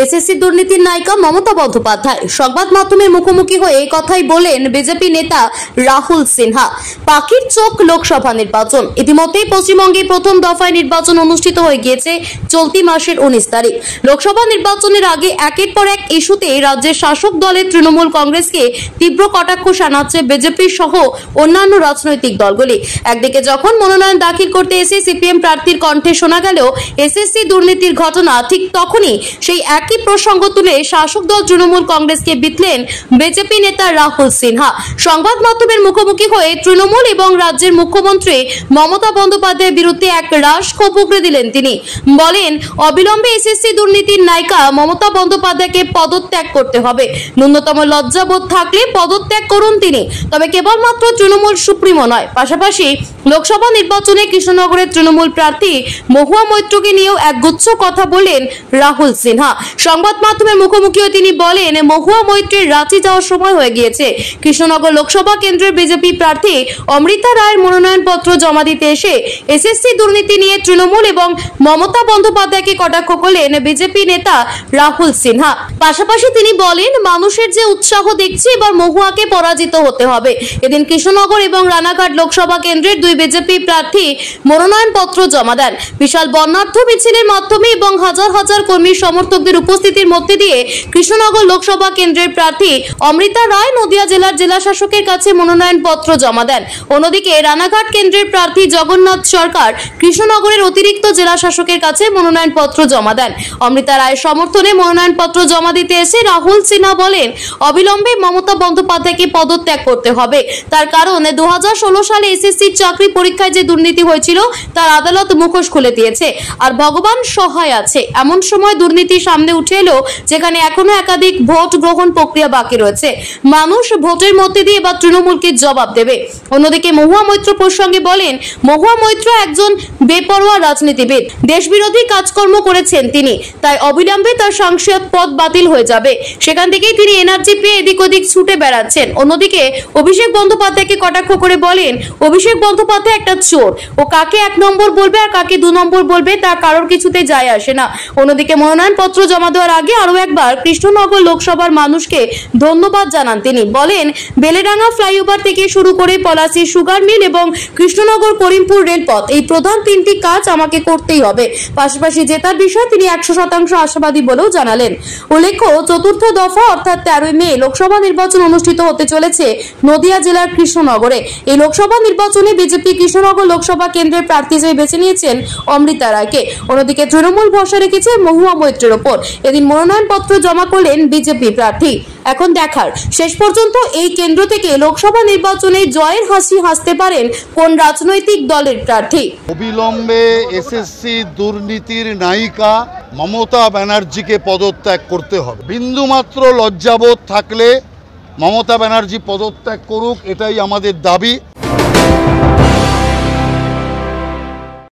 SSC দুর্নীতির নায়িকা মমতা বন্দ্যোপাধ্যায় সংবাদ মাধ্যমের মুখোমুখি হয়ে এই কথাই বলেন বিজেপি নেতা রাহুল সিনহা। পাখির চোখ লোকসভা নির্বাচন ইতিমধ্যেই পশ্চিমবঙ্গে প্রথম দফায় নির্বাচন অনুষ্ঠিত হয়ে গিয়েছে চলতি মাসের 19 তারিখ। লোকসভা নির্বাচনের আগে একের পর এক ইস্যুতে রাজ্যের শাসক দলের তৃণমূল কংগ্রেসকে তীব্র কটাক্ষ শানাচ্ছে বিজেপি সহ অন্যান্য রাজনৈতিক দলগুলি। একদিকে যখন মনোনয়ন দাখিল করতে এসে সিপিএম প্রার্থীর কণ্ঠে শোনা গেল এসএসসি দুর্নীতির ঘটনা, ঠিক তখনই সেই একই প্রসঙ্গ তুলে শাসক দল তৃণমূল কংগ্রেসকে বিতলেন বিজেপি নেতা রাহুল সিনহা। সংবাদ মাধ্যমের মুখোমুখি হয়ে তৃণমূল এবং রাজ্যের মুখ্যমন্ত্রী মমতা বন্দ্যোপাধ্যায়ের বিরুদ্ধে এক রাশ ক্ষোভ উগরে দিলেন তিনি। বলেন, অবিলম্বে এসএসসি দুর্নীতির নায়িকা মমতা বন্দ্যোপাধ্যায়কে পদত্যাগ করতে হবে। ন্যূনতম লজ্জাবোধ থাকলে পদত্যাগ করুন তিনি। তবে কেবলমাত্র তৃণমূল সুপ্রিমো নয়, পাশাপাশি লোকসভা নির্বাচনে কৃষ্ণনগরের তৃণমূল প্রার্থী মহুয়া মৈত্রকে নিয়েও একগুচ্ছ কথা বললেন রাহুল সিনহা। সংবাদ মাধ্যমের মুখোমুখি হয়ে তিনি বলেন, মহুয়া মৈত্রের রাঁচি যাওয়ার সময় হয়ে গিয়েছে। কৃষ্ণনগর লোকসভা কেন্দ্রের বিজেপি প্রার্থী অমৃতা রায়ের মনোনয়নপত্র জমা দিতে এসে এসএসসি দুর্নীতি নিয়ে তৃণমূল এবং মমতা বন্দ্যোপাধ্যায়কে কটাক্ষ করলেন বিজেপি নেতা রাহুল সিনহা। পাশাপাশি তিনি বলেন, মানুষের যে উৎসাহ দেখছি এবার মহুয়াকে পরাজিত হতে হবে। এদিন কৃষ্ণনগর এবং রানাঘাট লোকসভা কেন্দ্রের দুই বিজেপি প্রার্থী মনোনয়নপত্র জমা দেন। বিশাল বর্ণাঢ্য মিছিলের মাধ্যমে এবং হাজার হাজার কর্মী সমর্থকদের উপস্থিতির মধ্যে দিয়ে কৃষ্ণনগর লোকসভা কেন্দ্রের প্রার্থী অমৃতা রায় নদিয়া জেলার জেলা শাসকের কাছে মনোনয়নপত্র জমা দেন। অন্যদিকে রানাঘাট কেন্দ্রের প্রার্থী জগন্নাথ সরকার কৃষ্ণনগরের অতিরিক্ত জেলা শাসকের কাছে মনোনয়নপত্র জমা দেন। অমৃতা রায়ের সমর্থনে মনোনয়নপত্র জমা দিতে এসে রাহুল সিনহা বলেন, অবিলম্বে মমতা বন্দ্যোপাধ্যায়কে পদত্যাগ করতে হবে। তার কারণ 2016 সালে এসএসসি চাকরি পরীক্ষায় যে দুর্নীতি হয়েছিল তার আদালত মুখোশ খুলে দিয়েছে। আর ভগবান সহায় আছে, এমন সময় দুর্নীতি সামনে উঠে এলো যেখানে এখনো একাধিক ভোট গ্রহণ প্রক্রিয়া বাকি রয়েছে। মানুষ ভোটের মধ্যে দিয়ে এবার তৃণমূলকে জবাব দেবে। অন্যদিকে মহুয়া মৈত্র প্রসঙ্গে বলেন, মহুয়া মৈত্র একজন বেপরোয়া রাজনীতিবিদ, দেশবিরোধী কাজকর্ম করেছেন তিনি, তাই অবিলম্বে তার সাংসদ পদ বাতিল হয়ে যাবে। সেখান থেকেই তিনি এনার্জি পেয়ে এদিক ওদিক ছুটে বেড়াচ্ছেন। অন্যদিকে অভিষেক বন্দ্যোপাধ্যায়কে কটাক্ষ করে বলেন, অভিষেক বন্দ্যোপাধ্যায় একটা চোর, ও কাকে 1 নম্বর বলবে আর কাকে 2 নম্বর বলবে তা কারোর কিছুতে যায় আসে না। অন্যদিকে মনোনয়নপত্র জমা দেওয়ার আগে আরো একবার কৃষ্ণনগর লোকসভার মানুষকে ধন্যবাদ জানান তিনি। বলেন, বেলেডাঙ্গা ফ্লাইওভার থেকে শুরু করে পলাশী সুগার মিল এবং কৃষ্ণনগর করিমপুর রেলপথ, এই প্রধান 3টি কাজ আমাকে করতেই হবে। পাশাপাশি জেতার বিষয়ে তিনি 100% আশাবাদী বলেও জানালেন। উল্লেখ্য, চতুর্থ দফা অর্থাৎ 13 মে লোকসভা নির্বাচন অনুষ্ঠিত হতে চলেছে নদিয়া জেলার কৃষ্ণনগরে। এই লোকসভা নির্বাচনে বিজেপি কৃষ্ণনগর লোকসভা কেন্দ্রের প্রার্থী হিসেবে বেছে নিয়েছেন অমৃতা রায়কে। অন্যদিকে তৃণমূল ভরসা রেখেছে মহুয়া মৈত্রের ওপর। এদিন মনোনয়নপত্র জমা করলেন বিজেপি প্রার্থী। এখন দেখার, শেষ পর্যন্ত এই কেন্দ্র থেকে লোকসভা নির্বাচনে জয়ের হাসি হাসতে পারেন কোন রাজনৈতিক দলের প্রার্থী। অবিলম্বে এসএসসি দুর্নীতির নায়িকা মমতা ব্যানার্জিকে পদত্যাগ করতে হবে। বিন্দুমাত্র লজ্জাবোধ থাকলে মমতা ব্যানার্জি পদত্যাগ করুক, এটাই আমাদের দাবি।